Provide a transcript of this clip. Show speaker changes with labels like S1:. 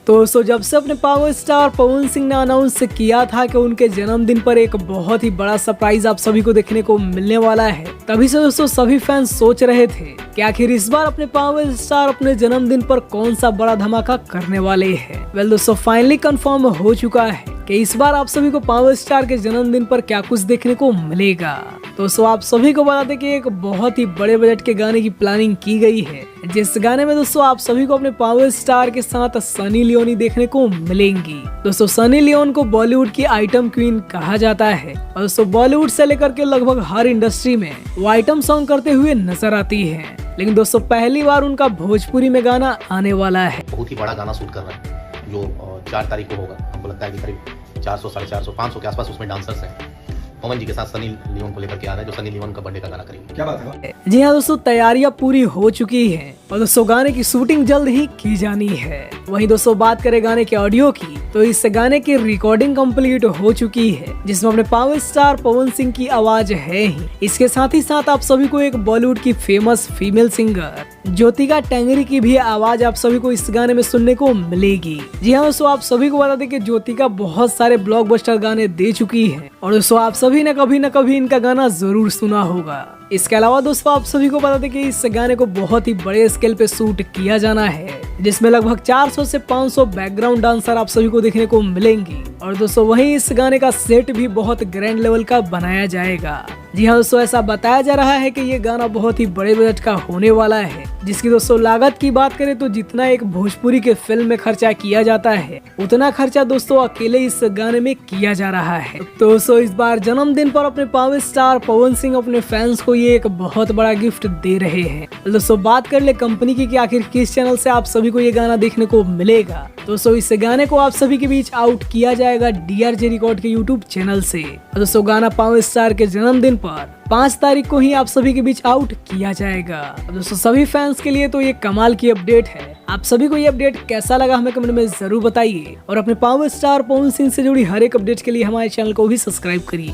S1: दोस्तों जब से अपने पावर स्टार पवन सिंह ने अनाउंस किया था कि उनके जन्मदिन पर एक बहुत ही बड़ा सरप्राइज आप सभी को देखने को मिलने वाला है, तभी से दोस्तों सभी फैंस सोच रहे थे कि आखिर इस बार अपने पावर स्टार अपने जन्मदिन पर कौन सा बड़ा धमाका करने वाले हैं। वेल दोस्तों फाइनली कंफर्म हो चुका है कि इस बार आप सभी को पावर स्टार के जन्मदिन पर क्या कुछ देखने को मिलेगा। दोस्तों आप सभी को बता दें कि एक बहुत ही बड़े बजट के गाने की प्लानिंग की गई है, जिस गाने में दोस्तों आप सभी को अपने पावर स्टार के साथ सनी लियोनी देखने को मिलेंगी। दोस्तों सनी लियोन को बॉलीवुड की आइटम क्वीन कहा जाता है और दोस्तों बॉलीवुड से लेकर के लगभग हर इंडस्ट्री में वो आइटम सॉन्ग करते हुए नजर आती है। लेकिन दोस्तों पहली बार उनका भोजपुरी में गाना आने वाला है।
S2: बहुत ही बड़ा गाना शूट कर रहा है जो 4 तारीख को होगा। हमको लगता है कि करीब 400, 450, 500 के आसपास उसमें डांसर्स हैं। पवन जी के साथ सनी लियोन को लेकर के आ रहा है, जो सनी लियोन का बर्थडे का गाना करेंगे। क्या बात है।
S1: जी हाँ दोस्तों तैयारियां पूरी हो चुकी हैं और दोस्तों गाने की शूटिंग जल्द ही की जानी है। वहीं दोस्तों बात करें गाने के ऑडियो की, तो इस गाने की रिकॉर्डिंग कंप्लीट हो चुकी है, जिसमें अपने पावर स्टार पवन सिंह की आवाज है ही। इसके साथ ही साथ आप सभी को एक बॉलीवुड की फेमस फीमेल सिंगर ज्योतिका टेंगरी की भी आवाज आप सभी को इस गाने में सुनने को मिलेगी। जी हाँ दोस्तों आप सभी को बता दें कि ज्योतिका बहुत सारे ब्लॉकबस्टर गाने दे चुकी है और दोस्तों आप सभी ने कभी न कभी इनका गाना जरूर सुना होगा। इसके अलावा दोस्तों आप सभी को बता दें कि इस गाने को बहुत ही बड़े स्केल पे शूट किया जाना है, जिसमें लगभग 400 से 500 बैकग्राउंड डांसर आप सभी को देखने को मिलेंगी और दोस्तों वहीं इस गाने का सेट भी बहुत ग्रैंड लेवल का बनाया जाएगा। जी हाँ दोस्तों ऐसा बताया जा रहा है कि ये गाना बहुत ही बड़े बजट का होने वाला है, जिसकी दोस्तों लागत की बात करें तो जितना एक भोजपुरी के फिल्म में खर्चा किया जाता है उतना खर्चा दोस्तों अकेले इस गाने में किया जा रहा है। तो दोस्तों इस बार जन्मदिन पर अपने पावर स्टार पवन सिंह अपने फैंस को ये एक बहुत बड़ा गिफ्ट दे रहे हैं। दोस्तों बात कर ले कंपनी की कि आखिर किस चैनल से आप सभी को ये गाना देखने को मिलेगा। दोस्तों इस गाने को आप सभी के बीच आउट किया जाएगा DRJ रिकॉर्ड के यूट्यूब चैनल से। दोस्तों गाना पावर स्टार के जन्मदिन पर 5 तारीख को ही आप सभी के बीच आउट किया जाएगा। दोस्तों सभी फैंस के लिए तो ये कमाल की अपडेट है। आप सभी को ये अपडेट कैसा लगा हमें कमेंट में जरूर बताइए और अपने पावर स्टार पवन सिंह से जुड़ी हर एक अपडेट के लिए हमारे चैनल को भी सब्सक्राइब करिए।